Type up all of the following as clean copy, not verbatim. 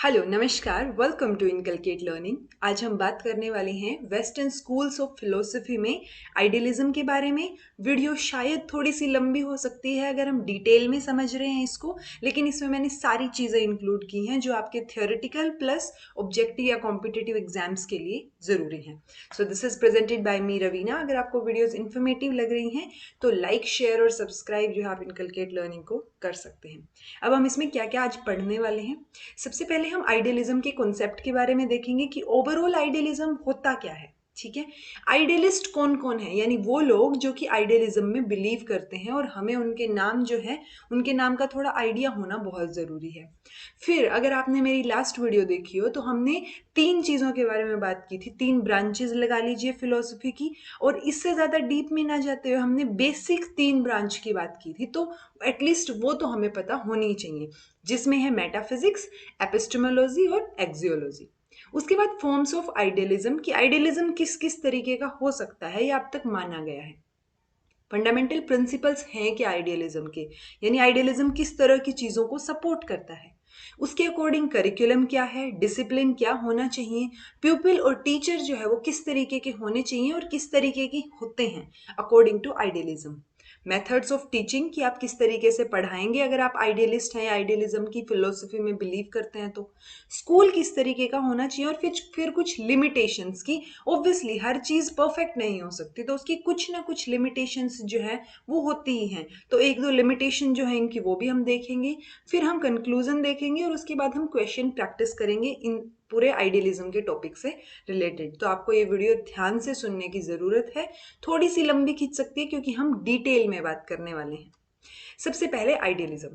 Hello नमस्कार, welcome to inculcate learning. आज हम बात करने वाले हैं वेस्टर्न स्कूल्स ऑफ फिलोसफी में आइडियलिज्म के बारे में। वीडियो शायद थोड़ी सी लंबी हो सकती है अगर हम डिटेल में समझ रहे हैं इसको, लेकिन इसमें मैंने सारी चीज़ें इंक्लूड की हैं जो आपके थियोरेटिकल प्लस ऑब्जेक्टिव या कॉम्पिटिटिव एग्जाम्स के लिए ज़रूरी हैं। So this is presented by me Raveena. अगर आपको वीडियोज़ इन्फॉर्मेटिव लग रही हैं तो लाइक, शेयर और सब्सक्राइब जो है आप इनकलकेट लर्निंग को कर सकते हैं। अब हम इसमें क्या क्या आज पढ़ने वाले हैं। सबसे पहले हम आइडियलिज्म के कॉन्सेप्ट के बारे में देखेंगे कि ओवरऑल आइडियलिज्म होता क्या है। ठीक है, आइडियलिस्ट कौन कौन है, यानी वो लोग जो कि आइडियलिज्म में बिलीव करते हैं, और हमें उनके नाम जो है उनके नाम का थोड़ा आइडिया होना बहुत ज़रूरी है। फिर अगर आपने मेरी लास्ट वीडियो देखी हो तो हमने तीन चीज़ों के बारे में बात की थी, तीन ब्रांचेस लगा लीजिए फिलोसफी की, और इससे ज़्यादा डीप में ना जाते हुए हमने बेसिक तीन ब्रांच की बात की थी। तो एटलीस्ट वो तो हमें पता होनी चाहिए, जिसमें है मेटाफिजिक्स, एपिस्टेमोलॉजी और एक्सियोलॉजी। उसके बाद फॉर्म्स ऑफ आइडियलिज्म, कि आइडियलिज्म किस किस तरीके का हो सकता है या अब तक माना गया है। फंडामेंटल प्रिंसिपल्स हैं क्या आइडियलिज्म के, यानी आइडियलिज्म किस तरह की चीज़ों को सपोर्ट करता है। उसके अकॉर्डिंग करिकुलम क्या है, डिसिप्लिन क्या होना चाहिए, प्यूपिल और टीचर जो है वो किस तरीके के होने चाहिए और किस तरीके के होते हैं according to idealism. Methods of teaching, कि आप किस तरीके से पढ़ाएंगे अगर आप आइडियलिस्ट हैं या आइडियलिज्म की फिलोसफी में बिलीव करते हैं तो। स्कूल किस तरीके का होना चाहिए, और फिर कुछ लिमिटेशंस की। ऑब्वियसली हर चीज़ परफेक्ट नहीं हो सकती, तो उसकी कुछ ना कुछ लिमिटेशंस जो है वो होती ही हैं। तो एक दो लिमिटेशन जो है इनकी वो भी हम देखेंगे। फिर हम कंक्लूजन देखेंगे और उसके बाद हम क्वेश्चन प्रैक्टिस करेंगे इन पूरे आइडियलिज्म के टॉपिक से रिलेटेड। तो आपको ये वीडियो ध्यान से सुनने की ज़रूरत है। थोड़ी सी लंबी खींच सकती है क्योंकि हम डिटेल में बात करने वाले हैं। सबसे पहले आइडियलिज्म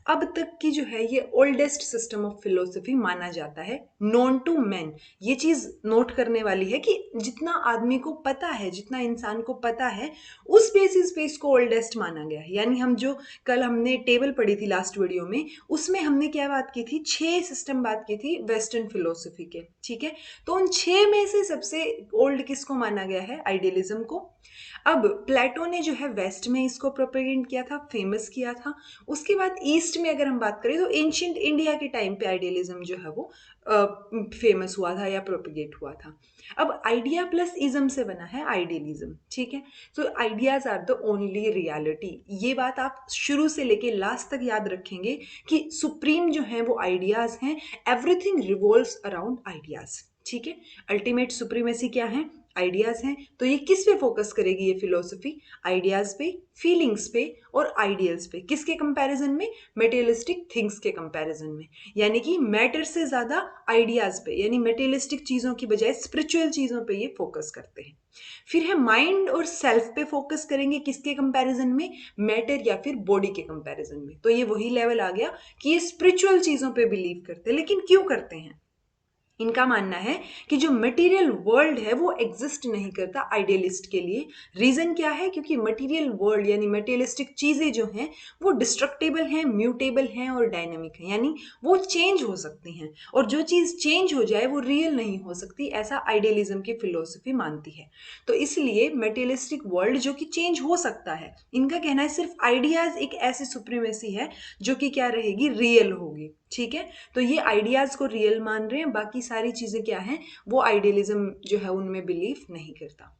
अब तक की जो है ये ओल्डेस्ट सिस्टम ऑफ फिलोसफी माना जाता है, नोन टू मैन। ये चीज नोट करने वाली है कि जितना आदमी को पता है, जितना इंसान को पता है, उस बेसिस पे इसको ओल्डेस्ट माना गया है। यानी हम जो कल हमने टेबल पढ़ी थी लास्ट वीडियो में, उसमें हमने क्या बात की थी, 6 सिस्टम बात की थी वेस्टर्न फिलोसफी के। ठीक है, तो उन 6 में से सबसे ओल्ड किसको माना गया है, आइडियलिज्म को। अब प्लेटो ने जो है वेस्ट में इसको प्रोपेगेंट किया था, फेमस किया था। उसके बाद ईस्ट में अगर हम बात करें तो एंशियंट इंडिया के टाइम पे आइडियलिज्म जो है वो फेमस हुआ था या प्रोपेगेट हुआ था। अब आइडिया प्लस इज्म से बना है आइडियलिज्म। ठीक है, तो ideas are the only reality. ये बात आप शुरू से लेके लास्ट तक याद रखेंगे कि सुप्रीम जो है वो आइडियाज हैं। Everything revolves around ideas. ठीक है, अल्टीमेट सुप्रीमेसी क्या है, आइडियाज हैं। तो ये किस पे फोकस करेगी ये फिलोसफी, आइडियाज पे, फीलिंग्स पे और आइडियल्स पे। किसके कंपैरिजन में, मेटेरियलिस्टिक थिंग्स के कंपैरिजन में। यानी कि मैटर से ज्यादा आइडियाज पे, यानी मेटेरियलिस्टिक चीजों की बजाय स्पिरिचुअल चीजों पे ये फोकस करते हैं। फिर है माइंड और सेल्फ पे फोकस करेंगे, किसके कंपैरिजन में, मैटर या फिर बॉडी के कंपैरिजन में। तो ये वही लेवल आ गया कि ये स्पिरिचुअल चीजों पे बिलीव करते हैं। लेकिन क्यों करते हैं, इनका मानना है कि जो मटेरियल वर्ल्ड है वो एग्जिस्ट नहीं करता आइडियलिस्ट के लिए। रीजन क्या है, क्योंकि मटेरियल वर्ल्ड यानी मटेरियलिस्टिक चीजें जो हैं वो डिस्ट्रक्टेबल हैं, म्यूटेबल हैं और डायनेमिक हैं, यानी वो चेंज हो सकती हैं, और जो चीज चेंज हो जाए वो रियल नहीं हो सकती, ऐसा आइडियलिज्म की फिलोसफी मानती है। तो इसलिए मटेरियलिस्टिक वर्ल्ड जो कि चेंज हो सकता है, इनका कहना है सिर्फ आइडियाज एक ऐसी सुप्रीमेसी है जो कि क्या रहेगी, रियल होगी। ठीक है, तो ये आइडियाज को रियल मान रहे हैं, बाकी सारी चीजें क्या हैं, वो आइडियलिज्म जो है उनमें बिलीव नहीं करता।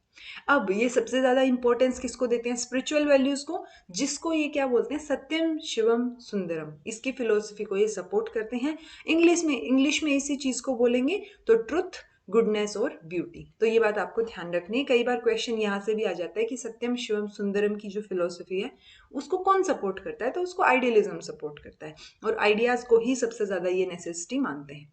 अब ये सबसे ज्यादा इंपॉर्टेंस किसको देते हैं, स्पिरिचुअल वैल्यूज को, जिसको ये क्या बोलते हैं, सत्यम शिवम सुंदरम। इसकी फिलोसफी को ये सपोर्ट करते हैं। इंग्लिश में इसी चीज को बोलेंगे तो ट्रुथ, गुडनेस और ब्यूटी। तो ये बात आपको ध्यान रखनी है। कई बार क्वेश्चन यहाँ से भी आ जाता है कि सत्यम शिवम सुंदरम की जो फिलोसफी है उसको कौन सपोर्ट करता है, तो उसको आइडियलिज्म सपोर्ट करता है, और आइडियाज को ही सबसे ज्यादा ये नेसेसिटी मानते हैं।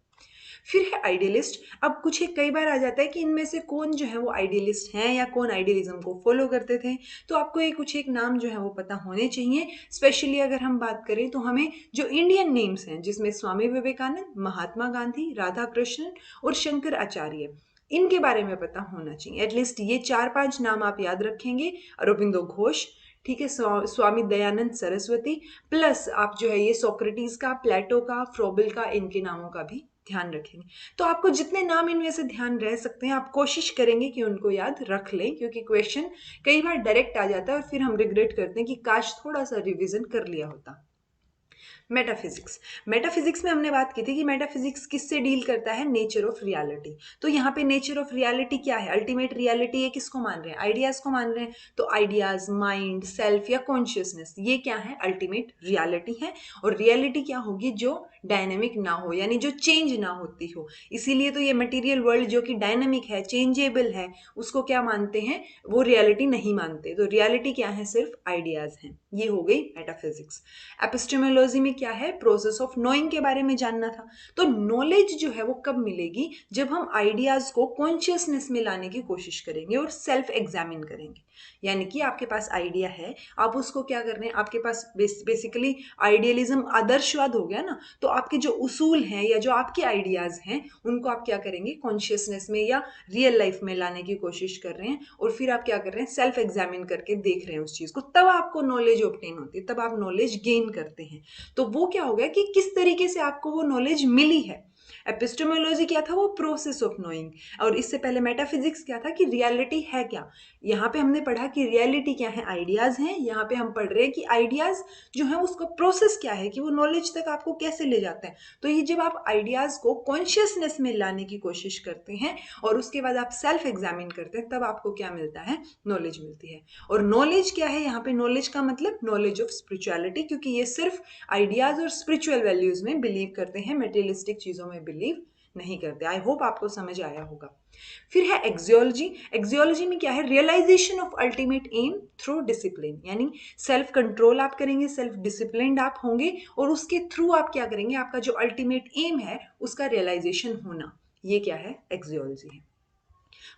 फिर है आइडियलिस्ट। अब कुछ एक कई बार आ जाता है कि इनमें से कौन जो है वो आइडियलिस्ट हैं या कौन आइडियलिज्म को फॉलो करते थे। तो आपको ये कुछ एक नाम जो है वो पता होने चाहिए। स्पेशली अगर हम बात करें तो हमें जो इंडियन नेम्स हैं, जिसमें स्वामी विवेकानंद, महात्मा गांधी, राधा कृष्णन और शंकर आचार्य, इनके बारे में पता होना चाहिए। एटलीस्ट ये 4-5 नाम आप याद रखेंगे। अरबिंदो घोष, ठीक है, स्वामी दयानंद सरस्वती, प्लस आप जो है ये सोक्रेटिस का, प्लेटो का, फ्रोबिल का, इनके नामों का भी ध्यान रखेंगे। तो आपको जितने नाम इनमें से ध्यान रह सकते हैं आप कोशिश करेंगे कि उनको याद रख लें, क्योंकि क्वेश्चन कई बार डायरेक्ट आ जाता है और फिर हम रिग्रेट करते हैं कि काश थोड़ा सा रिवीजन कर लिया होता। मेटाफिजिक्स। मेटाफिजिक्स में हमने बात की थी कि मेटाफिजिक्स किससे डील करता है, नेचर ऑफ रियलिटी। तो यहाँ पे नेचर ऑफ रियलिटी क्या है, अल्टीमेट रियलिटी ये किसको मान रहे हैं, आइडियाज को मान रहे हैं। तो आइडियाज, माइंड, सेल्फ या कॉन्शियसनेस, ये क्या है, अल्टीमेट रियलिटी है। और रियलिटी क्या होगी, जो डायनेमिक ना हो, यानी जो चेंज ना होती हो। इसीलिए तो ये मटेरियल वर्ल्ड जो कि डायनेमिक है, चेंजेबल है, उसको क्या मानते हैं, वो रियलिटी नहीं मानते। तो रियलिटी क्या है, सिर्फ आइडियाज हैं। ये हो गई मेटाफिजिक्स। एपिस्टेमोलॉजी में क्या है, प्रोसेस ऑफ नोइंग के बारे में जानना था। तो नॉलेज जो है वो कब मिलेगी, जब हम आइडियाज को कॉन्शियसनेस में लाने की कोशिश करेंगे और सेल्फ एग्जामिन करेंगे। यानी कि आपके पास आइडिया है, आप उसको क्या कर रहे हैं, आपके पास बेसिकली आइडियलिज्म आदर्शवाद हो गया ना, तो आपके जो उसूल हैं या जो आपके आइडियाज हैं उनको आप क्या करेंगे, कॉन्शियसनेस में या रियल लाइफ में लाने की कोशिश कर रहे हैं। और फिर आप क्या कर रहे हैं, सेल्फ एग्जामिन करके देख रहे हैं उस चीज को, तब आपको नॉलेज ऑब्टेन होती है, तब आप नॉलेज गेन करते हैं। तो वो क्या हो गया कि किस तरीके से आपको वो नॉलेज मिली है। एपिस्टेमोलॉजी क्या था, वो प्रोसेस ऑफ नोइंग। और इससे पहले मेटाफिजिक्स क्या था, कि रियलिटी है क्या। यहाँ पे हमने पढ़ा कि रियलिटी क्या है, आइडियाज हैं। यहाँ पे हम पढ़ रहे हैं कि आइडियाज जो है उसका प्रोसेस क्या है, कि वो नॉलेज तक आपको कैसे ले जाते हैं। तो ये जब आप आइडियाज को कॉन्शियसनेस में लाने की कोशिश करते हैं और उसके बाद आप सेल्फ एग्जामिन करते हैं, तब आपको क्या मिलता है, नॉलेज मिलती है। और नॉलेज क्या है, यहाँ पे नॉलेज का मतलब नॉलेज ऑफ स्पिरिचुअलिटी, क्योंकि ये सिर्फ आइडियाज और स्पिरिचुअल वैल्यूज में बिलीव करते हैं, मटेरियलिस्टिक चीजों में बिलीव नहीं करते। आई होप आपको समझ आया होगा। फिर है एक्सियोलॉजी। एक्सियोलॉजी में क्या है, realisation of ultimate aim through discipline, यानी सेल्फ कंट्रोल आप करेंगे, सेल्फ डिसिप्लिन्ड आप होंगे और उसके थ्रू आप क्या करेंगे, आपका जो अल्टीमेट एम है उसका रियलाइजेशन होना। ये क्या है, एक्सियोलॉजी है।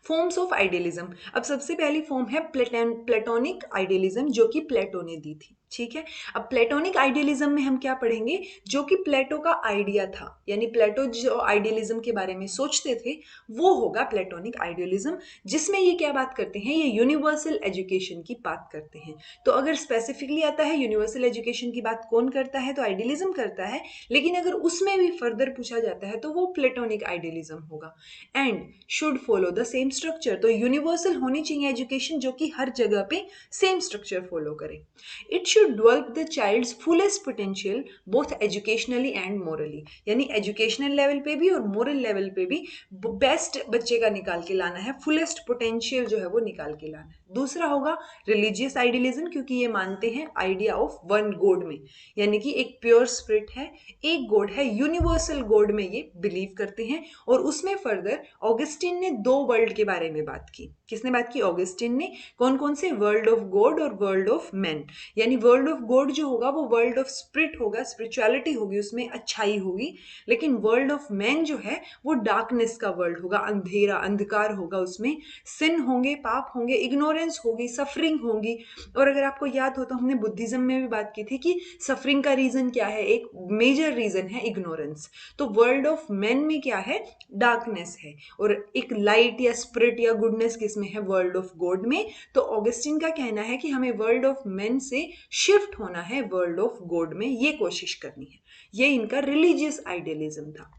Forms of idealism. अब सबसे पहली फॉर्म है प्लेटोनिक आइडियलिज्म, जो कि प्लेटो ने दी थी। ठीक है, अब प्लेटोनिक आइडियलिज्म में हम क्या पढ़ेंगे, जो कि प्लेटो का आइडिया था, यानी प्लेटो जो आइडियलिज्म के बारे में सोचते थे वो होगा प्लेटोनिक आइडियलिज्म, जिसमें ये क्या बात करते हैं, ये यूनिवर्सल एजुकेशन की बात करते हैं। तो अगर स्पेसिफिकली आता है यूनिवर्सल एजुकेशन की बात कौन करता है, तो आइडियलिज्म करता है। लेकिन अगर उसमें भी फर्दर पूछा जाता है तो वो प्लेटोनिक आइडियलिज्म होगा। And should follow the same structure, तो यूनिवर्सल होनी चाहिए एजुकेशन, जो कि हर जगह पे सेम स्ट्रक्चर फॉलो करे। It should develop the child's fullest potential both educationally and morally, यानी एजुकेशनल लेवल पे भी और मोरल लेवल पे भी बेस्ट बच्चे का निकाल के लाना है, फुलेस्ट पोटेंशियल जो है वो निकाल के लाना है। दूसरा होगा रिलीजियस आइडियलिज्म, क्योंकि ये मानते हैं आइडिया ऑफ वन गॉड में, यानी कि एक प्योर स्पिरिट है, एक गॉड है, यूनिवर्सल गॉड में ये बिलीव करते हैं। और उसमें फर्दर ऑगस्टिन ने दो वर्ल्ड के बारे में बात की। किसने बात की, ऑगस्टिन ने। कौन कौन से, वर्ल्ड ऑफ गॉड और वर्ल्ड ऑफ मैन। यानी वर्ल्ड ऑफ गॉड जो होगा वो वर्ल्ड ऑफ स्पिरिट होगा, स्पिरिचुअलिटी होगी, उसमें अच्छाई होगी। लेकिन वर्ल्ड ऑफ मैन जो है वो डार्कनेस का वर्ल्ड होगा, अंधेरा, अंधकार होगा, उसमें सिन होंगे, पाप होंगे, इग्नोरेंस होगी, सफरिंग होगी। और अगर आपको याद हो तो हमने बुद्धिज्म में भी बात की थी कि सफरिंग का रीजन क्या है, एक मेजर रीजन है इग्नोरेंस। तो वर्ल्ड ऑफ मैन में क्या है, डार्कनेस है, और एक लाइट या स्पिरिट या गुडनेस किसमें है, वर्ल्ड ऑफ गॉड में। तो ऑगस्टिन का कहना है कि हमें वर्ल्ड ऑफ मैन से शिफ्ट होना है वर्ल्ड ऑफ गॉड में, ये कोशिश करनी है। ये इनका रिलीजियस आइडियलिज्म था।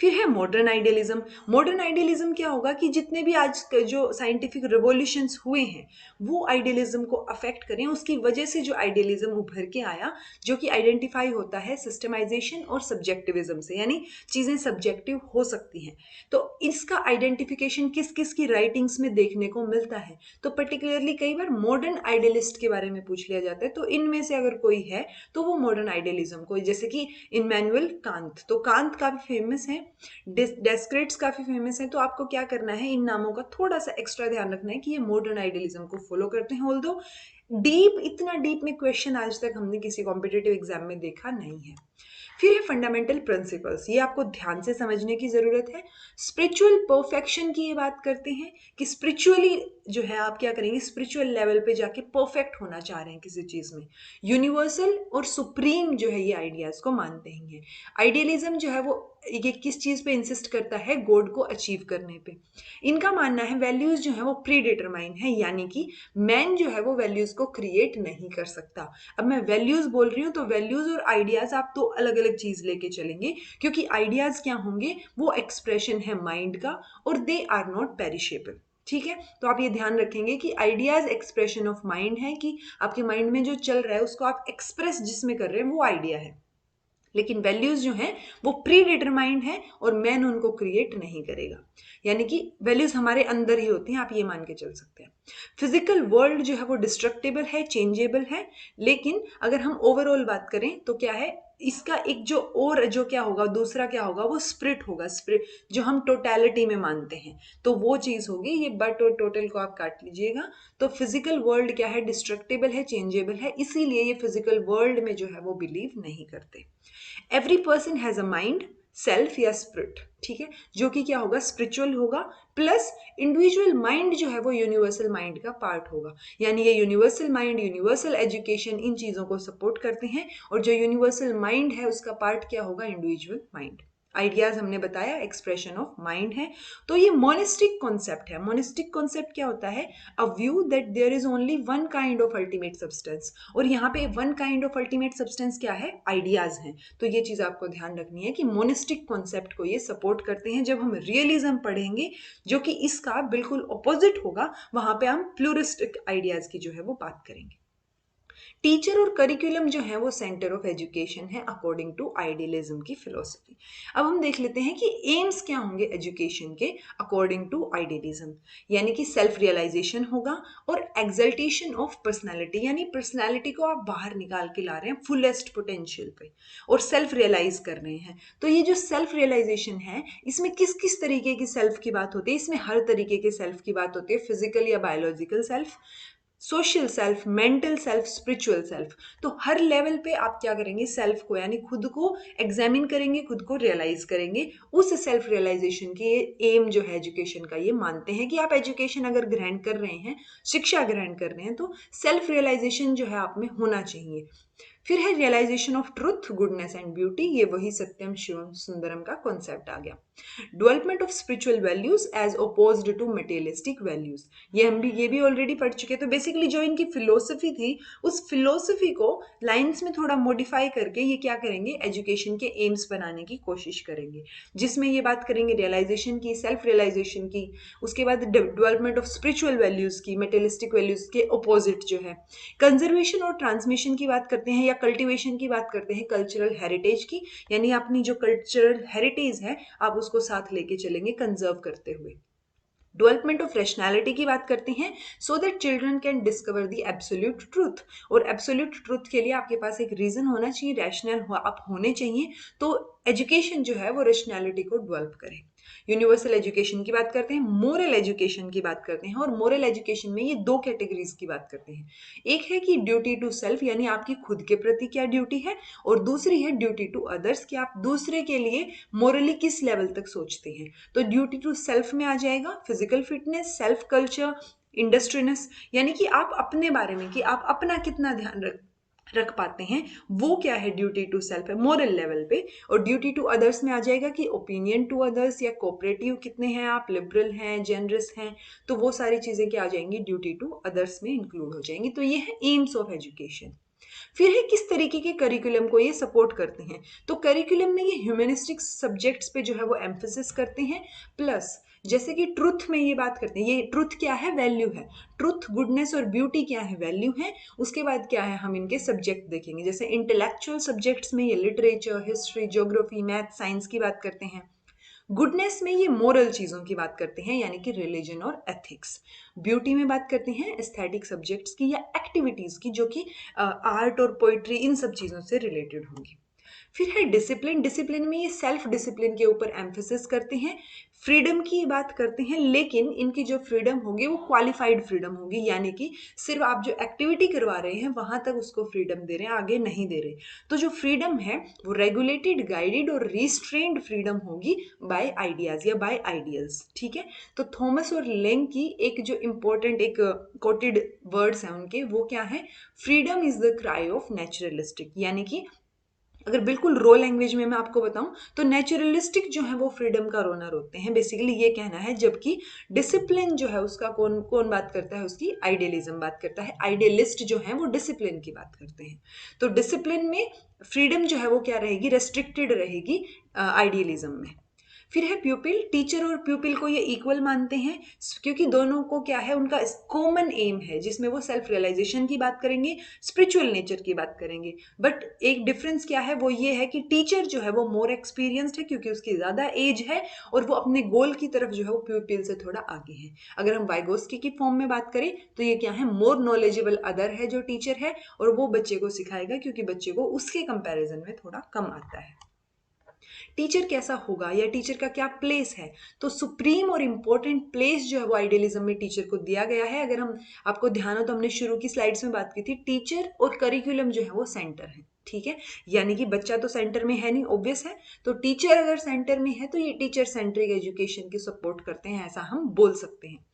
फिर है मॉडर्न आइडियलिज्म। मॉडर्न आइडियलिज्म क्या होगा कि जितने भी आज जो साइंटिफिक रिवॉल्यूशंस हुए हैं वो आइडियलिज्म को अफेक्ट करें, उसकी वजह से जो आइडियलिज्म उभर के आया, जो कि आइडेंटिफाई होता है सिस्टमाइजेशन और सब्जेक्टिविज्म से, यानी चीजें सब्जेक्टिव हो सकती हैं। तो इसका आइडेंटिफिकेशन किस किस की राइटिंग्स में देखने को मिलता है। तो पर्टिकुलरली कई बार मॉडर्न आइडियलिस्ट के बारे में पूछ लिया जाता है, तो इनमें से अगर कोई है तो वो मॉडर्न आइडियलिज्म को, जैसे कि इमैनुअल कांत, तो कांत काफी फेमस है, डेस्क्रेट्स काफी फेमस है। तो आपको क्या करना है, इन नामों का थोड़ा सा एक्स्ट्रा ध्यान रखना है कि ये मॉडर्न आइडियलिज्म को फॉलो करते हैं। ऑल्दो डीप, इतना डीप में क्वेश्चन आज तक हमने किसी कॉम्पिटिटिव एग्जाम में देखा नहीं है। फिर है फंडामेंटल प्रिंसिपल्स, ये आपको ध्यान से समझने की जरूरत है। स्पिरिचुअल परफेक्शन की ये बात करते हैं कि स्पिरिचुअली जो है आप क्या करेंगे, स्पिरिचुअल लेवल पे जाके परफेक्ट होना चाह रहे हैं किसी चीज में। यूनिवर्सल और सुप्रीम जो है ये आइडियाज को मानते हैं। आइडियलिज्म जो है वो ये किस चीज पे इंसिस्ट करता है, गॉड को अचीव करने पे। इनका मानना है वैल्यूज जो है वो प्री डिटरमाइन है, यानी कि मैन जो है वो वैल्यूज को क्रिएट नहीं कर सकता। अब मैं वैल्यूज बोल रही हूँ तो वैल्यूज और आइडियाज आप तो अलग अलग चीज लेके चलेंगे, क्योंकि आइडियाज क्या होंगे, वो एक्सप्रेशन है माइंड का, और दे आर नॉट पेरिशेबल। ठीक है, तो आप ये ध्यान रखेंगे कि आइडियाज एक्सप्रेशन ऑफ माइंड है, कि आपके माइंड में जो चल रहा है उसको आप एक्सप्रेस जिसमें कर रहे हैं वो आइडिया है। लेकिन वैल्यूज जो हैं वो प्री डिटरमाइंड है और मैन उनको क्रिएट नहीं करेगा, यानी कि वैल्यूज हमारे अंदर ही होती हैं, आप ये मान के चल सकते हैं। फिजिकल वर्ल्ड जो है वो डिस्ट्रक्टेबल है, चेंजेबल है, लेकिन अगर हम ओवरऑल बात करें तो क्या है, इसका एक जो और जो क्या होगा, दूसरा क्या होगा, वो स्प्रिट होगा, स्प्रिट जो हम टोटैलिटी में मानते हैं, तो वो चीज होगी। ये बट और टोटल को आप काट लीजिएगा। तो फिजिकल वर्ल्ड क्या है, डिस्ट्रक्टेबल है, चेंजेबल है, इसीलिए ये फिजिकल वर्ल्ड में जो है वो बिलीव नहीं करते। Every person has a mind, self या स्पिरिट, ठीक है, जो कि क्या होगा, स्पिरिचुअल होगा, प्लस इंडिविजुअल माइंड जो है वो यूनिवर्सल माइंड का पार्ट होगा। यानी ये universal mind, universal education in चीजों को सपोर्ट करते हैं, और जो यूनिवर्सल माइंड है उसका पार्ट क्या होगा, इंडिविजुअल माइंड। आइडियाज हमने बताया एक्सप्रेशन ऑफ माइंड है। तो ये मोनिस्टिक कॉन्सेप्ट है। मोनिस्टिक कॉन्सेप्ट क्या होता है, a view that there is only one kind of ultimate substance, और यहाँ पे one kind of ultimate substance क्या है, आइडियाज हैं। तो ये चीज आपको ध्यान रखनी है कि मोनिस्टिक कॉन्सेप्ट को ये सपोर्ट करते हैं। जब हम रियलिज्म पढ़ेंगे जो कि इसका बिल्कुल ऑपोजिट होगा, वहां पे हम प्लूरिस्टिक आइडियाज की जो है वो बात करेंगे। टीचर और करिकुलम जो है वो सेंटर ऑफ एजुकेशन है अकॉर्डिंग टू आइडियलिज्म की फिलोसफी। अब हम देख लेते हैं कि एम्स क्या होंगे एजुकेशन के अकॉर्डिंग टू आइडियलिज्म, यानी कि सेल्फ रियलाइजेशन होगा और एक्सल्टेशन ऑफ पर्सनालिटी, यानी पर्सनालिटी को आप बाहर निकाल के ला रहे हैं फुलेस्ट पोटेंशियल पे और सेल्फ रियलाइज कर रहे हैं। तो ये जो सेल्फ रियलाइजेशन है, इसमें किस किस तरीके की सेल्फ की बात होती है, इसमें हर तरीके के सेल्फ की बात होती है, फिजिकल या biological self, social self, mental self, spiritual self. तो हर लेवल पे आप क्या करेंगे, सेल्फ को यानी खुद को एग्जामिन करेंगे, खुद को रियलाइज करेंगे। उस सेल्फ रियलाइजेशन की एम जो है एजुकेशन का, ये मानते हैं कि आप एजुकेशन अगर ग्रहण कर रहे हैं, शिक्षा ग्रहण कर रहे हैं, तो सेल्फ रियलाइजेशन जो है आप में होना चाहिए। फिर है realisation of truth, goodness and beauty, ये वही सत्यम शिवम सुंदरम का कॉन्सेप्ट आ गया। Development of spiritual values as opposed to materialistic values, ये भी ऑलरेडी पढ़ चुके हैं। तो बेसिकली जो इनकी फिलोसफी थी, उस फिलोसफी को लाइंस में थोड़ा मॉडिफाई करके ये क्या करेंगे, एजुकेशन के एम्स बनाने की कोशिश करेंगे, जिसमें ये बात करेंगे रियलाइजेशन की, सेल्फ रियलाइजेशन की, उसके बाद डेवलपमेंट ऑफ स्पिरिचुअल वैल्यूज की, मटेरियलिस्टिक वैल्यूज के अपोजिट जो है, कंजर्वेशन और ट्रांसमिशन की बात करते हैं, या कल्टीवेशन की बात करते हैं, कल्चरल हेरिटेज की, यानी अपनी जो कल्चरल हेरिटेज है आप उसको साथ लेके चलेंगे कंजर्व करते हुए। डेवलपमेंट ऑफ रैशनैलिटी की बात करते हैं, so that children can discover the absolute truth, और एब्सोल्यूट ट्रूथ के लिए आपके पास एक रीजन होना चाहिए, रैशनल आप होने चाहिए। तो एजुकेशन जो है वो रैशनैलिटी को डेवलप करे। यूनिवर्सल एजुकेशन की बात करते हैं, मोरल एजुकेशन की बात करते हैं, और मोरल एजुकेशन में ये दो कैटेगरीज की बात करते हैं। एक है कि ड्यूटी टू सेल्फ, यानी आपकी खुद के प्रति क्या ड्यूटी है, और दूसरी है ड्यूटी टू अदर्स, कि आप दूसरे के लिए मोरली किस लेवल तक सोचते हैं। तो ड्यूटी टू सेल्फ में आ जाएगा फिजिकल फिटनेस, सेल्फ कल्चर, इंडस्ट्रीनेस, यानी कि आप अपने बारे में, कि आप अपना कितना ध्यान रख पाते हैं, वो क्या है, ड्यूटी टू सेल्फ है मोरल लेवल पे। और ड्यूटी टू अदर्स में आ जाएगा कि ओपिनियन टू अदर्स या कोऑपरेटिव कितने हैं आप, लिबरल हैं, जेनरस हैं, तो वो सारी चीजें क्या आ जाएंगी, ड्यूटी टू अदर्स में इंक्लूड हो जाएंगी। तो ये है एम्स ऑफ एजुकेशन। फिर है किस तरीके के करिकुलम को ये सपोर्ट करते हैं। तो करिकुलम में ये ह्यूमनिस्टिक सब्जेक्ट्स पे जो है वो एम्फेसिस करते हैं, प्लस जैसे कि ट्रुथ में ये बात करते हैं, ये ट्रुथ क्या है, वैल्यू है, ट्रुथ, गुडनेस और ब्यूटी क्या है, वैल्यू है। उसके बाद क्या है, हम इनके सब्जेक्ट देखेंगे, जैसे इंटेलेक्चुअल सब्जेक्ट्स में ये literature, history, geography, math, science की बात करते हैं। गुडनेस में ये मोरल चीजों की बात करते हैं, यानी कि रिलीजन और एथिक्स। ब्यूटी में बात करते हैं एस्थेटिक सब्जेक्ट्स की या एक्टिविटीज की, जो कि आर्ट और पोइट्री इन सब चीजों से रिलेटेड होंगी। फिर है डिसिप्लिन। डिसिप्लिन में ये सेल्फ डिसिप्लिन के ऊपर एम्फेसिस करते हैं, फ्रीडम की बात करते हैं, लेकिन इनकी जो फ्रीडम होगी वो क्वालिफाइड फ्रीडम होगी, यानी कि सिर्फ आप जो एक्टिविटी करवा रहे हैं वहां तक उसको फ्रीडम दे रहे हैं, आगे नहीं दे रहे। तो जो फ्रीडम है वो रेगुलेटेड, गाइडेड और रिस्ट्रेन्ड फ्रीडम होगी बाय आइडियाज या बाय आइडियल्स, ठीक है। तो थॉमस और लेंग की एक जो इंपॉर्टेंट एक कोटेड वर्ड्स हैं उनके, वो क्या है, freedom is the cry of naturalistic, यानी कि अगर बिल्कुल रो लैंग्वेज में मैं आपको बताऊं तो नेचुरलिस्टिक जो है वो फ्रीडम का रोना रोते हैं, बेसिकली ये कहना है। जबकि डिसिप्लिन जो है उसका कौन कौन बात करता है, उसकी आइडियलिज्म बात करता है। आइडियलिस्ट जो है वो डिसिप्लिन की बात करते हैं। तो डिसिप्लिन में फ्रीडम जो है वो क्या रहेगी, रेस्ट्रिक्टेड रहेगी आइडियलिज्म में। फिर है प्यूपिल, टीचर और प्यूपिल को ये इक्वल मानते हैं क्योंकि दोनों को क्या है, उनका कॉमन एम है जिसमें वो सेल्फ रियलाइजेशन की बात करेंगे, स्पिरिचुअल नेचर की बात करेंगे। बट एक डिफरेंस क्या है, वो ये है कि टीचर जो है वो मोर एक्सपीरियंस्ड है क्योंकि उसकी ज़्यादा एज है और वो अपने गोल की तरफ जो है वो प्यूपिल से थोड़ा आगे है। अगर हम वाइगोस्की की फॉर्म में बात करें तो ये क्या है, मोर नॉलेजेबल अदर है जो टीचर है, और वो बच्चे को सिखाएगा क्योंकि बच्चे को उसके कंपैरिजन में थोड़ा कम आता है। टीचर कैसा होगा या टीचर का क्या प्लेस है, तो सुप्रीम और इंपॉर्टेंट प्लेस जो है वो आइडियलिज्म में टीचर को दिया गया है। अगर हम आपको ध्यान हो तो हमने शुरू की स्लाइड्स में बात की थी, टीचर और करिकुलम जो है वो सेंटर है, ठीक है। यानी कि बच्चा तो सेंटर में है नहीं, ऑब्वियस है, तो टीचर अगर सेंटर में है तो ये टीचर सेंट्रिक एजुकेशन की सपोर्ट करते हैं, ऐसा हम बोल सकते हैं।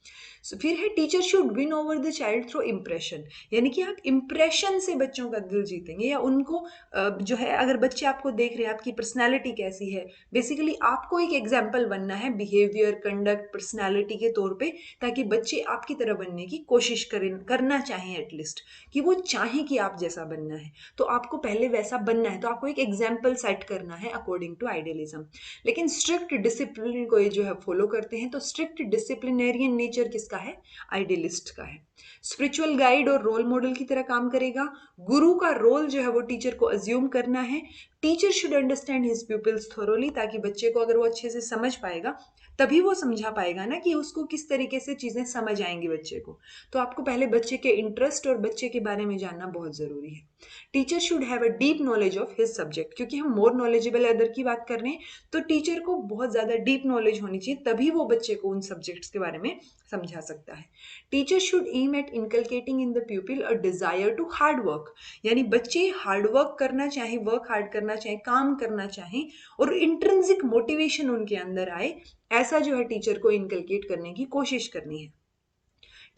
फिर है teacher should win over the child through impression, यानी कि आप इम्प्रेशन से बच्चों का दिल जीतेंगे या उनको जो है, अगर बच्चे आपको देख रहे हैं आपकी पर्सनैलिटी कैसी है, बेसिकली आपको एक एग्जाम्पल बनना है बिहेवियर, कंडक्ट, पर्सनैलिटी के तौर पे, ताकि बच्चे आपकी तरह बनने की कोशिश करें, करना चाहें एटलीस्ट, कि वो चाहें कि आप जैसा बनना है, तो आपको पहले वैसा बनना है, तो आपको एक एग्जाम्पल सेट करना है अकॉर्डिंग टू आइडियलिज्म। लेकिन स्ट्रिक्ट डिसिप्लिन को ये जो है फॉलो करते हैं, तो स्ट्रिक्ट डिसिप्लिनेरियन नेचर किसका है, आइडियलिस्ट का है। स्पिरिचुअल गाइड और रोल मॉडल की तरह काम करेगा। गुरु का रोल जो है वो टीचर को अज्यूम करना है। Teacher should understand his pupils thoroughly, ताकि बच्चे को अगर वो अच्छे से समझ पाएगा तभी वो समझा पाएगा ना कि उसको किस तरीके से चीजें समझ आएंगी बच्चे को। तो आपको पहले बच्चे के इंटरेस्ट और बच्चे के बारे में जानना बहुत जरूरी है। Teacher should have a deep knowledge of his subject, क्योंकि हम मोर नॉलेजेबल अदर की बात कर रहे हैं, तो टीचर को बहुत ज्यादा डीप नॉलेज होनी चाहिए, तभी वो बच्चे को उन सब्जेक्ट्स के बारे में समझा सकता है। Teacher should aim at inculcating in the pupil a desire to hard work, यानी बच्चे हार्ड वर्क करना चाहें, वर्क हार्ड करना चाहें, काम करना चाहें, और इंट्रिंसिक मोटिवेशन उनके अंदर आए, ऐसा जो है टीचर को इनकलकेट करने की कोशिश करनी है।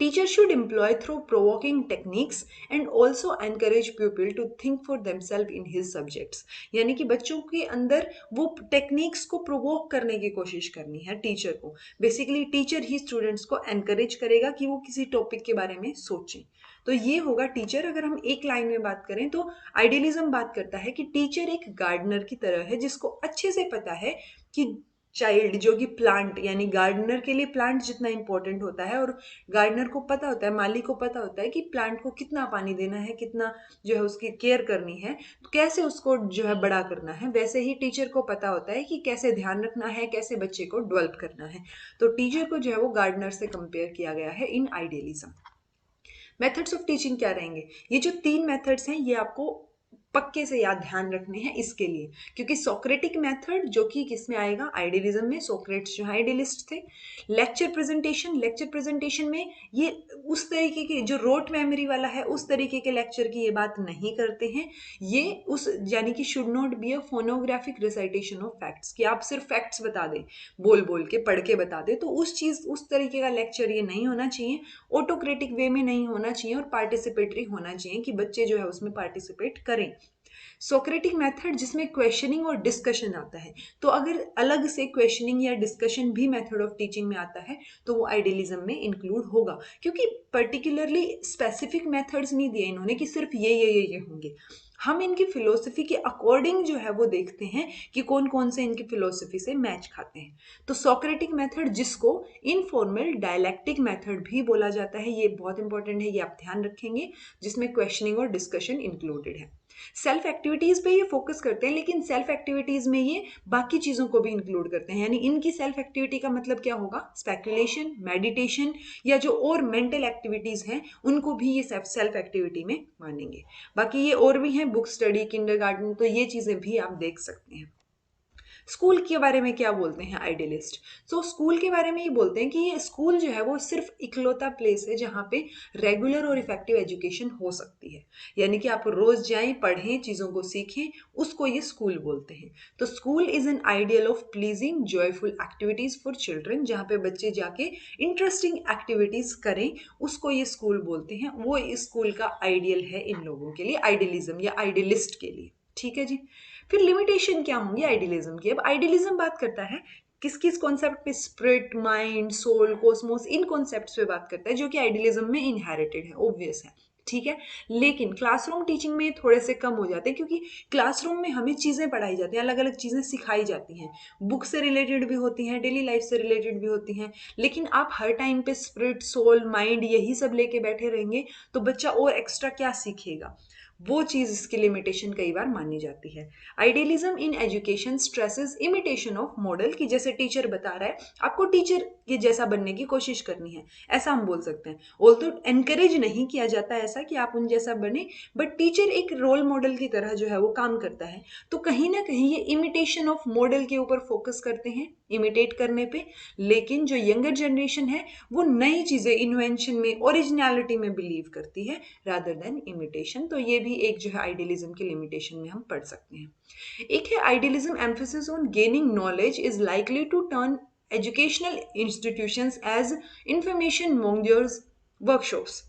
Teachers should employ through provoking techniques and also encourage pupil to think for themselves in his subjects. यानी कि बच्चों के अंदर वो टेक्निक्स को प्रोवोक करने की कोशिश करनी है टीचर को। बेसिकली टीचर ही स्टूडेंट्स को एनकरेज करेगा कि वो किसी टॉपिक के बारे में सोचें। तो ये होगा टीचर। अगर हम एक लाइन में बात करें तो आइडियलिज्म बात करता है कि टीचर एक गार्डनर की तरह है जिसको अच्छे से पता है कि चाइल्ड जो कि प्लांट, यानी गार्डनर के लिए प्लांट जितना इंपॉर्टेंट होता है, और गार्डनर को पता होता है, माली को पता होता है कि प्लांट को कितना पानी देना है, कितना जो है उसकी केयर करनी है, तो कैसे उसको जो है बड़ा करना है, वैसे ही टीचर को पता होता है कि कैसे ध्यान रखना है, कैसे बच्चे को डेवलप करना है। तो टीचर को जो है वो गार्डनर से कंपेयर किया गया है इन आइडियलिज्म। मेथड्स ऑफ टीचिंग क्या रहेंगे, ये जो 3 मेथड्स हैं ये आपको पक्के से याद ध्यान रखने हैं इसके लिए, क्योंकि सोक्रेटिक मेथड जो कि किसमें आएगा, आइडियलिज्म में। सोक्रेट्स जो आइडियलिस्ट थे। लेक्चर प्रेजेंटेशन में ये उस तरीके की जो रोट मेमोरी वाला है उस तरीके के लेक्चर की ये बात नहीं करते हैं। ये उस यानी कि should not be a phonographic recitation of facts, कि आप सिर्फ फैक्ट्स बता दें, बोल बोल के पढ़ के बता दें, तो उस तरीके का लेक्चर ये नहीं होना चाहिए। ऑटोक्रेटिक वे में नहीं होना चाहिए और पार्टिसिपेटरी होना चाहिए कि बच्चे जो है उसमें पार्टिसिपेट करें। सोक्रेटिक मेथड जिसमें क्वेश्चनिंग और डिस्कशन आता है, तो अगर अलग से क्वेश्चनिंग या डिस्कशन भी मेथड ऑफ टीचिंग में आता है तो वो आइडियलिज्म में इंक्लूड होगा, क्योंकि पर्टिकुलरली स्पेसिफिक मेथड्स नहीं दिए इन्होंने कि सिर्फ ये होंगे। हम इनकी फिलोसफी के अकॉर्डिंग जो है वो देखते हैं कि कौन कौन से इनकी फिलोसफी से मैच खाते हैं। तो सोक्रेटिक मेथड जिसको इनफॉर्मल डायलैक्टिक मेथड भी बोला जाता है, ये बहुत इंपॉर्टेंट है, ये आप ध्यान रखेंगे, जिसमें क्वेश्चनिंग और डिस्कशन इंक्लूडेड है। सेल्फ एक्टिविटीज पे ये फोकस करते हैं, लेकिन सेल्फ एक्टिविटीज में ये बाकी चीजों को भी इंक्लूड करते हैं। यानी इनकी सेल्फ एक्टिविटी का मतलब क्या होगा, स्पेकुलेशन, मेडिटेशन या जो और मेंटल एक्टिविटीज हैं उनको भी ये सेल्फ एक्टिविटी में मानेंगे। बाकी ये और भी हैं, बुक स्टडी, किंडरगार्टन, तो ये चीजें भी आप देख सकते हैं। स्कूल के बारे में क्या बोलते हैं आइडियलिस्ट, तो स्कूल के बारे में ये बोलते हैं कि ये स्कूल जो है वो सिर्फ इकलौता प्लेस है जहाँ पे रेगुलर और इफेक्टिव एजुकेशन हो सकती है। यानी कि आप रोज जाएं, पढ़ें, चीज़ों को सीखें, उसको ये स्कूल बोलते हैं। तो school is an ideal of pleasing joyful activities for children, जहाँ पे बच्चे जाके इंटरेस्टिंग एक्टिविटीज करें, उसको ये स्कूल बोलते हैं। वो इस स्कूल का आइडियल है इन लोगों के लिए, आइडियलिज्म या आइडियलिस्ट के लिए। ठीक है जी। फिर लिमिटेशन क्या होंगी आइडियलिज्म की। अब आइडियलिज्म बात करता है किस किस कॉन्सेप्ट पे, स्पिरिट, माइंड, सोल, कॉस्मोस, इन कॉन्सेप्ट्स पे बात करता है जो कि आइडियलिज्म में इनहेरिटेड है, ऑब्वियस है। ठीक है। लेकिन क्लासरूम टीचिंग में थोड़े से कम हो जाते हैं, क्योंकि क्लासरूम में हमें चीज़ें पढ़ाई जाती हैं, अलग अलग चीज़ें सिखाई जाती हैं, बुक से रिलेटेड भी होती हैं, डेली लाइफ से रिलेटेड भी होती हैं। लेकिन आप हर टाइम पे स्पिरिट, सोल, माइंड यही सब लेके बैठे रहेंगे तो बच्चा और एक्स्ट्रा क्या सीखेगा? वो चीज़ इसकी लिमिटेशन कई बार मानी जाती है। Idealism in education stresses imitation of model, कि जैसे टीचर बता रहा है आपको टीचर के जैसा बनने की कोशिश करनी है, ऐसा हम बोल सकते हैं। ऑल्दो एनकरेज नहीं किया जाता ऐसा कि आप उन जैसा बने, बट टीचर एक रोल मॉडल की तरह जो है वो काम करता है। तो कहीं ना कहीं ये इमिटेशन ऑफ मॉडल के ऊपर फोकस करते हैं, इमिटेट करने पे। लेकिन जो यंगर जनरेशन है वो नई चीज़ें, इन्वेंशन में, ओरिजिनलिटी में बिलीव करती है रादर देन इमिटेशन। तो ये भी एक जो है आइडियलिज्म की लिमिटेशन में हम पढ़ सकते हैं। एक है idealism emphasis on gaining knowledge is likely to turn educational institutions as information mongers workshops.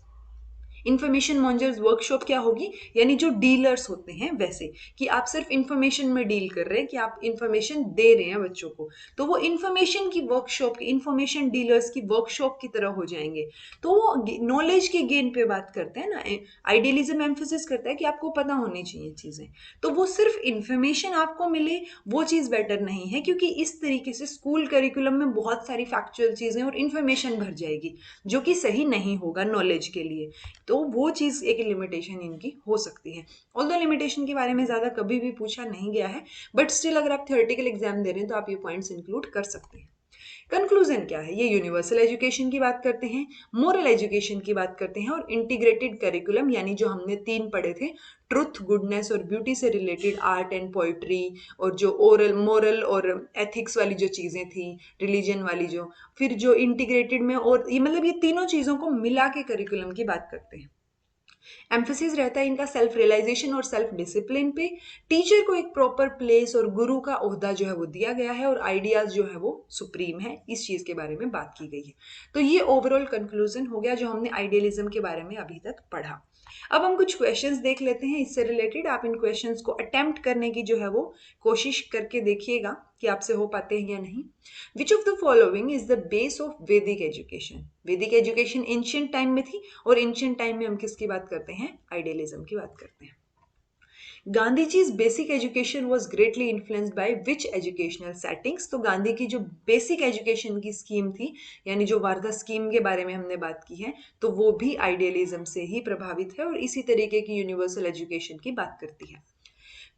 Information mongers workshop क्या होगी? यानी जो डीलर्स होते हैं वैसे, कि आप सिर्फ इंफॉर्मेशन में डील कर रहे हैं, कि आप इंफॉर्मेशन दे रहे हैं बच्चों को, तो वो इंफॉर्मेशन की वर्कशॉप, इंफॉर्मेशन डीलर्स की वर्कशॉप की तरह हो जाएंगे। तो वो नॉलेज के गेन पे बात करते हैं ना। आइडियलिज्म एम्फोसिस करता है कि आपको पता होनी चाहिए चीज़ें, तो वो सिर्फ इंफॉर्मेशन आपको मिले वो चीज़ बेटर नहीं है, क्योंकि इस तरीके से स्कूल करिकुलम में बहुत सारी फैक्चुअल चीज़ें और इन्फॉर्मेशन भर जाएगी जो कि सही नहीं होगा नॉलेज के लिए। तो वो चीज़ एक लिमिटेशन इनकी हो सकती है। ऑल्दो लिमिटेशन के बारे में ज़्यादा कभी भी पूछा नहीं गया है, बट स्टिल अगर आप थियोरेटिकल एग्जाम दे रहे हैं तो आप ये पॉइंट्स इंक्लूड कर सकते हैं। कंक्लूजन क्या है? ये यूनिवर्सल एजुकेशन की बात करते हैं, मोरल एजुकेशन की बात करते हैं, और इंटीग्रेटेड करिकुलम, यानी जो हमने 3 पढ़े थे, ट्रुथ, गुडनेस और ब्यूटी से रिलेटेड, आर्ट एंड पोइट्री, और जो ओरल, मोरल और एथिक्स वाली जो चीज़ें थी, रिलीजन वाली जो, फिर जो इंटीग्रेटेड में, और ये मतलब ये तीनों चीज़ों को मिला के करिकुलम की बात करते हैं। एम्फेसिस रहता है इनका सेल्फ रियलाइजेशन और सेल्फ डिसिप्लिन पे। टीचर को एक प्रॉपर प्लेस और गुरु का ओहदा जो है वो दिया गया है, और आइडियाज जो है वो सुप्रीम है, इस चीज के बारे में बात की गई है। तो ये ओवरऑल कंक्लूजन हो गया जो हमने आइडियलिज्म के बारे में अभी तक पढ़ा। अब हम कुछ क्वेश्चंस देख लेते हैं इससे रिलेटेड। आप इन क्वेश्चंस को अटेम्प्ट करने की जो है वो कोशिश करके देखिएगा कि आपसे हो पाते हैं या नहीं। Which of the following is the base of वैदिक एजुकेशन? वैदिक एजुकेशन एंशिएंट टाइम में थी, और एंशिएंट टाइम में हम किसकी बात करते हैं? आइडियलिज्म की बात करते हैं। गांधी जी's basic education was greatly influenced by which educational settings? तो गांधी की जो बेसिक एजुकेशन की स्कीम थी, यानी जो वारदा स्कीम के बारे में हमने बात की है, तो वो भी आइडियलिज्म से ही प्रभावित है, और इसी तरीके की यूनिवर्सल एजुकेशन की बात करती है।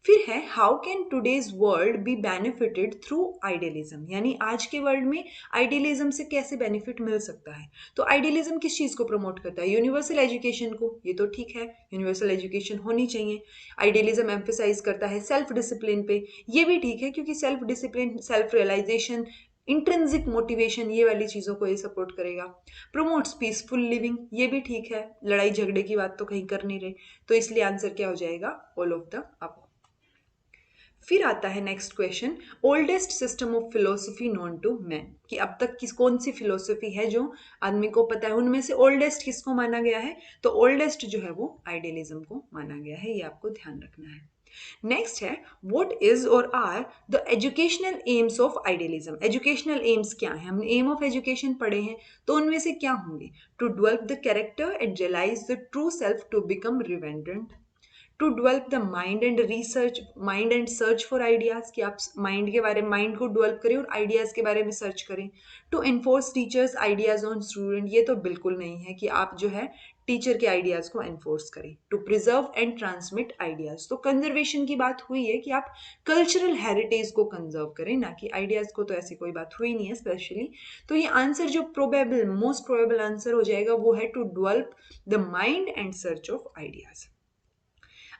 फिर है how can today's world be benefited through idealism? यानी आज के वर्ल्ड में आइडियलिज्म से कैसे बेनिफिट मिल सकता है? तो आइडियलिज्म किस चीज़ को प्रमोट करता है? यूनिवर्सल एजुकेशन को। ये तो ठीक है, यूनिवर्सल एजुकेशन होनी चाहिए। आइडियलिज्म एम्फेसाइज करता है सेल्फ डिसिप्लिन पे। ये भी ठीक है, क्योंकि self discipline, self realisation, intrinsic motivation, ये वाली चीज़ों को ये सपोर्ट करेगा। प्रमोट्स पीसफुल लिविंग, ये भी ठीक है, लड़ाई झगड़े की बात तो कहीं कर नहीं रहे। तो इसलिए आंसर क्या हो जाएगा? ऑल ऑफ द अब। फिर आता है next question, oldest system of philosophy known to man, कि अब तक किस कौन सी फिलोसफी है जो आदमी को पता है, उनमें से ओल्डेस्ट किसको माना गया है? तो ओल्डेस्ट जो है वो आइडियलिज्म को माना गया है, ये आपको ध्यान रखना है। नेक्स्ट है व्हाट इज और are the educational aims of idealism? Educational aims क्या है? हमने एम ऑफ एजुकेशन पढ़े हैं, तो उनमें से क्या होंगे? To develop the character and realise the true self, to become resplendent, to develop the mind and research, mind and search for ideas, कि आप माइंड के बारे में, माइंड को डेवलप करें और आइडियाज के बारे में सर्च करें। To enforce teachers ideas on student, ये तो बिल्कुल नहीं है कि आप जो है टीचर के आइडियाज को एनफोर्स करें। To preserve and transmit ideas, तो कंजर्वेशन की बात हुई है कि आप कल्चरल हेरिटेज को कंजर्व करें, ना कि आइडियाज को, तो ऐसी कोई बात हुई नहीं है स्पेशली। तो ये आंसर जो प्रोबेबल, मोस्ट प्रोबेबल आंसर हो जाएगा वो है to develop the mind and search of ideas.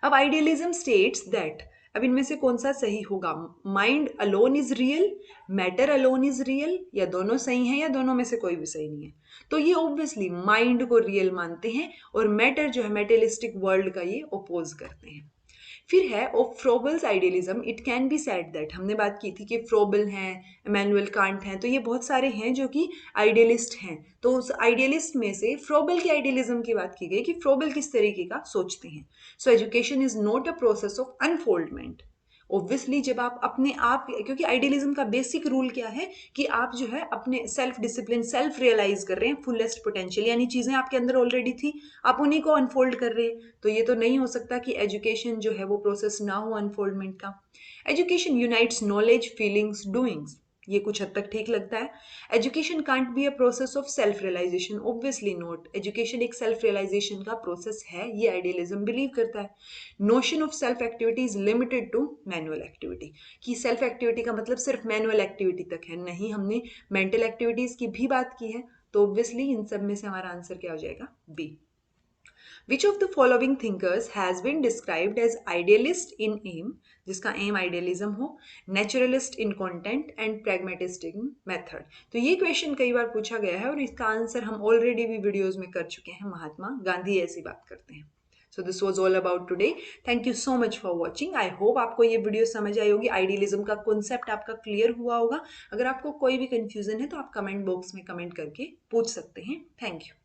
अब आइडियलिज्म स्टेट्स दैट, अब इनमें से कौन सा सही होगा? Mind alone is real, matter alone is real, या दोनों सही हैं, या दोनों में से कोई भी सही नहीं है? तो ये ऑब्वियसली माइंड को रियल मानते हैं, और मैटर जो है मेटेलिस्टिक वर्ल्ड का ये ओपोज करते हैं। फिर है of Froebel's idealism it can be said that, हमने बात की थी कि फ्रोबल हैं, इमैनुअल कांट हैं, तो ये बहुत सारे हैं जो कि आइडियलिस्ट हैं। तो उस आइडियलिस्ट में से फ्रोबल की आइडियलिज्म की बात की गई कि फ्रोबल किस तरीके का सोचते हैं। So education is not a process of unfoldment, obviously जब आप अपने आप, क्योंकि आइडियलिज्म का बेसिक रूल क्या है कि आप जो है अपने सेल्फ डिसिप्लिन, सेल्फ रियलाइज कर रहे हैं फुलेस्ट पोटेंशियल, यानी चीजें आपके अंदर ऑलरेडी थी, आप उन्हीं को अनफोल्ड कर रहे हैं। तो ये तो नहीं हो सकता कि एजुकेशन जो है वो प्रोसेस ना हो अनफोल्डमेंट का। Education unites knowledge, feelings, doings, ये कुछ हद तक ठीक लगता है। Education can't be a process of self realisation, obviously not. Education एक सेल्फ रियलाइजेशन का प्रोसेस है, ये आइडियलिज्म बिलीव करता है। Notion of self activity is limited to manual activity, कि सेल्फ एक्टिविटी का मतलब सिर्फ मैनुअल एक्टिविटी तक है, नहीं, हमने मेंटल एक्टिविटीज की भी बात की है। तो ऑब्वियसली इन सब में से हमारा आंसर क्या हो जाएगा? B. Which of the following thinkers has been described as idealist in aim, जिसका एम आइडियलिज्म हो, naturalist in content and pragmatist in method? तो ये क्वेश्चन कई बार पूछा गया है और इसका आंसर हम ऑलरेडी भी वीडियोस में कर चुके हैं। महात्मा गांधी ऐसी बात करते हैं। So this was all about today. Thank you so much for watching. I hope आपको ये वीडियो समझ आई होगी, आइडियलिज्म का कॉन्सेप्ट आपका क्लियर हुआ होगा। अगर आपको कोई भी कंफ्यूजन है तो आप कमेंट बॉक्स में कमेंट करके पूछ सकते हैं। Thank you.